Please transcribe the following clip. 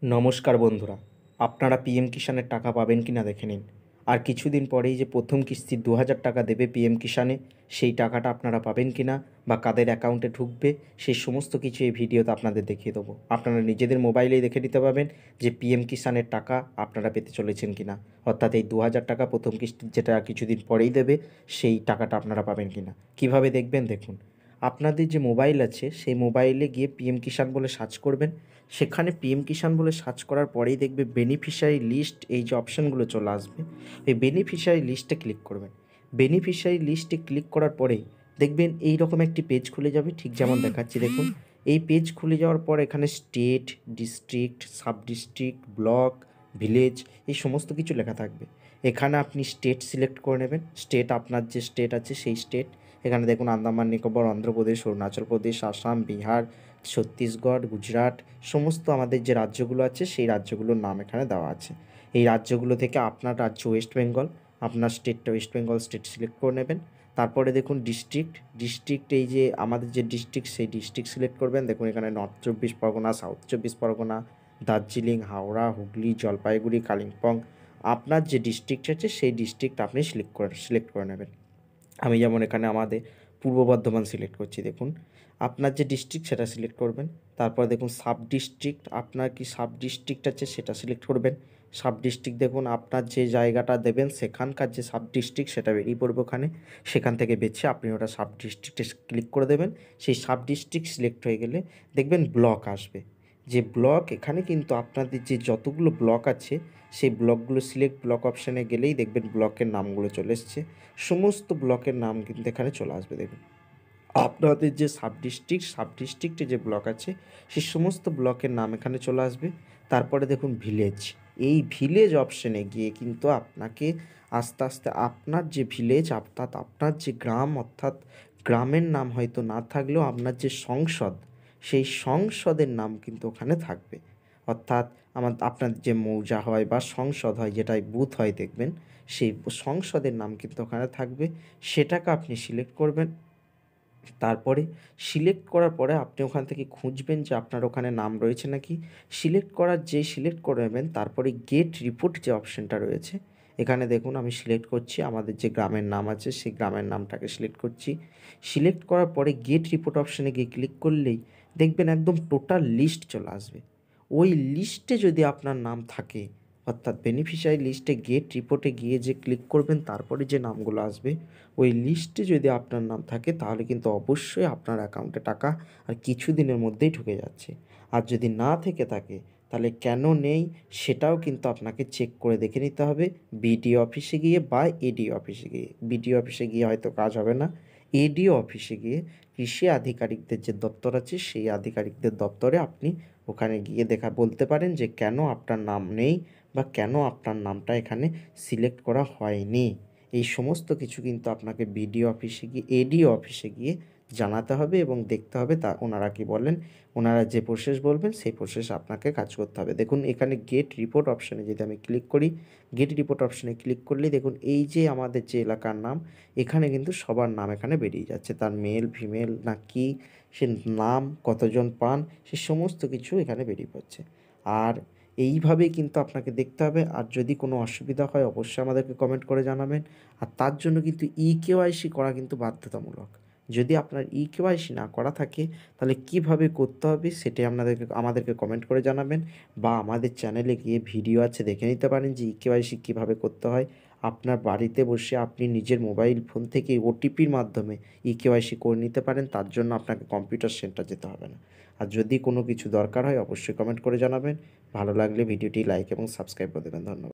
নমস্কার বন্ধুরা, আপনারা পিএম কিষাণের টাকা পাবেন কি না দেখে নিন। আর কিছুদিন পরেই যে প্রথম কিস্তির ২,০০০ টাকা দেবে পিএম কিষাণে, সেই টাকাটা আপনারা পাবেন কি না বা কাদের অ্যাকাউন্টে ঢুকবে, সেই সমস্ত কিছু এই ভিডিওতে আপনাদের দেখিয়ে দেবো। আপনারা নিজেদের মোবাইলেই দেখে নিতে পারবেন যে পিএম কিষাণের টাকা আপনারা পেতে চলেছেন কি না, অর্থাৎ এই ২,০০০ টাকা প্রথম কিস্তির যেটা কিছুদিন পরেই দেবে, সেই টাকাটা আপনারা পাবেন কি না। কীভাবে দেখবেন দেখুন, আপনাদের যে মোবাইল আছে সেই মোবাইলে গিয়ে পিএম কিষাণ বলে সার্চ করবেন। সেখানে পিএম কিষাণ বলে সার্চ করার পরেই দেখবে বেনিফিশিয়ারি লিস্ট এই যে অপশানগুলো চলে আসবে, এই বেনিফিশিয়ারি লিস্টে ক্লিক করবেন। বেনিফিশিয়ারি লিস্টে ক্লিক করার পরেই দেখবেন এই রকম একটি পেজ খুলে যাবে, ঠিক যেমন দেখাচ্ছি দেখুন। এই পেজ খুলে যাওয়ার পর এখানে state, district, sub district, block, village এই সমস্ত কিছু লেখা থাকবে। এখানে আপনি স্টেট সিলেক্ট করে নেবেন। স্টেট আপনার যে স্টেট আছে সেই স্টেট। এখানে দেখুন আন্দামান নিকোবর, অন্ধ্রপ্রদেশ, অরুণাচল প্রদেশ, আসাম, বিহার, ছত্তিশগড়, গুজরাট সমস্ত আমাদের যে রাজ্যগুলো আছে সেই রাজ্যগুলোর নাম এখানে দেওয়া আছে। এই রাজ্যগুলো থেকে আপনার রাজ্য ওয়েস্ট বেঙ্গল, আপনার স্টেটটা ওয়েস্ট বেঙ্গল স্টেট সিলেক্ট করে নেবেন। তারপরে দেখুন ডিস্ট্রিক্ট এই যে আমাদের যে ডিস্ট্রিক্ট সেই ডিস্ট্রিক্ট সিলেক্ট করবেন। দেখুন এখানে নর্থ ২৪ পরগনা, সাউথ ২৪ পরগনা, দার্জিলিং, হাওড়া, হুগলি, জলপাইগুড়ি, কালিম্পং আপনার যে ডিস্ট্রিক্ট আছে সেই ডিস্ট্রিক্ট আপনি সিলেক্ট করে নেবেন। আমি যেমন এখানে আমাদের পূর্ব বর্ধমান সিলেক্ট করছি। দেখুন আপনার যে ডিস্ট্রিক্ট সেটা সিলেক্ট করবেন। তারপর দেখুন সাব ডিস্ট্রিক্ট, আপনার কি সাব ডিস্ট্রিক্ট আছে সেটা সিলেক্ট করবেন। সাব ডিস্ট্রিক্ট দেখুন আপনার যে জায়গাটা দেবেন সেখানকার যে সাব ডিস্ট্রিক্ট সেটা বেরিয়ে পড়বে ওখানে, সেখান থেকে বেছে আপনি ওটা সাব ডিস্ট্রিক্টে ক্লিক করে দেবেন। সেই সাব ডিস্ট্রিক্ট সিলেক্ট হয়ে গেলে দেখবেন ব্লক আসবে। যে ব্লক এখানে কিন্তু আপনাদের যে যতগুলো ব্লক আছে সেই ব্লকগুলো সিলেক্ট ব্লক অপশানে গেলেই দেখবেন ব্লকের নামগুলো চলে এসছে। সমস্ত ব্লকের নাম কিন্তু এখানে চলে আসবে। দেখুন আপনাদের যে সাব ডিস্ট্রিক্টে যে ব্লক আছে সেই সমস্ত ব্লকের নাম এখানে চলে আসবে। তারপরে দেখুন ভিলেজ, এই ভিলেজ অপশানে গিয়ে কিন্তু আপনাকে আস্তে আস্তে আপনার যে ভিলেজ অর্থাৎ আপনার যে গ্রাম, অর্থাৎ গ্রামের নাম হয়তো না থাকলেও আপনার যে সংসদ সেই সংসদের নাম কিন্তু ওখানে থাকবে। অর্থাৎ আপনার যে মৌজা হয় বা সংসদ হয়, যেটায় বুথ হয় দেখবেন, সেই সংসদের নাম কিন্তু ওখানে থাকবে। সেটাকে আপনি সিলেক্ট করবেন। তারপরে সিলেক্ট করার পরে আপনি ওখান থেকে খুঁজবেন যে আপনার ওখানে নাম রয়েছে নাকি। সিলেক্ট করে নেবেন। তারপরে গেট রিপোর্ট যে অপশানটা রয়েছে এখানে দেখুন আমি সিলেক্ট করছি আমাদের যে গ্রামের নাম আছে সেই গ্রামের নামটাকে সিলেক্ট করছি। সিলেক্ট করার পরে গেট রিপোর্ট অপশানে গিয়ে ক্লিক করলেই দেখবেন একদম টোটাল লিস্ট চলে আসবে। ওই লিস্টে যদি আপনার নাম থাকে, অর্থাৎ বেনিফিশিয়ারি লিস্টে গেট রিপোর্টে গিয়ে যে ক্লিক করবেন তারপরে যে নামগুলো আসবে, ওই লিস্টে যদি আপনার নাম থাকে তাহলে কিন্তু অবশ্যই আপনার অ্যাকাউন্টে টাকা আর কিছু দিনের মধ্যেই ঢুকে যাচ্ছে। আর যদি না থেকে থাকে তাহলে কেন নেই সেটাও কিন্তু আপনাকে চেক করে দেখে নিতে হবে বিডিও অফিসে গিয়ে বা এডিও অফিসে গিয়ে। বিডিও অফিসে গিয়ে হয়তো কাজ হবে না, এডিও অফিসে গিয়ে কৃষি আধিকারিকদের যে দপ্তর আছে সেই আধিকারিকদের দপ্তরে আপনি ওখানে গিয়ে বলতে পারেন যে কেন আপনার নাম নেই বা কেন আপনার নামটা এখানে সিলেক্ট করা হয়নি। এই সমস্ত কিছু কিন্তু আপনাকে বিডিও অফিসে গিয়ে এডিও অফিসে গিয়ে জানাতে হবে এবং দেখতে হবে তা ওনারা কী বলেন। ওনারা যে প্রসেস বলবেন সেই প্রসেস আপনাকে কাজ করতে হবে। দেখুন এখানে গেট রিপোর্ট অপশানে যদি আমি ক্লিক করি, গেট রিপোর্ট অপশানে ক্লিক করলেই দেখুন এই যে আমাদের যে এলাকার নাম এখানে কিন্তু সবার নাম এখানে বেরিয়ে যাচ্ছে, তার মেল ফিমেল না কি সে নাম কতজন পান সে সমস্ত কিছু এখানে বেরিয়ে পড়ছে। আর এইভাবেই কিন্তু আপনাকে দেখতে হবে। আর যদি কোনো অসুবিধা হয় অবশ্যই আমাদেরকে কমেন্ট করে জানাবেন। আর তার জন্য কিন্তু ইকেওয়াইসি করা কিন্তু বাধ্যতামূলক। যদি আপনার ইকেওয়াইসি না করা থাকে তাহলে কীভাবে করতে হবে সেটাই আমাদেরকে কমেন্ট করে জানাবেন, বা আমাদের চ্যানেলে গিয়ে ভিডিও আছে দেখে নিতে পারেন যে ইকেওয়াইসি কীভাবে করতে হয়। আপনার বাড়িতে বসে আপনি নিজের মোবাইল ফোন থেকে ওটিপির মাধ্যমে ইকেওয়াইসি করে নিতে পারেন, তার জন্য আপনাকে কম্পিউটার সেন্টার যেতে হবে না। আর যদি কোনো কিছু দরকার হয় অবশ্যই কমেন্ট করে জানাবেন। ভালো লাগলে ভিডিওটি লাইক এবং সাবস্ক্রাইব করে দেবেন। ধন্যবাদ।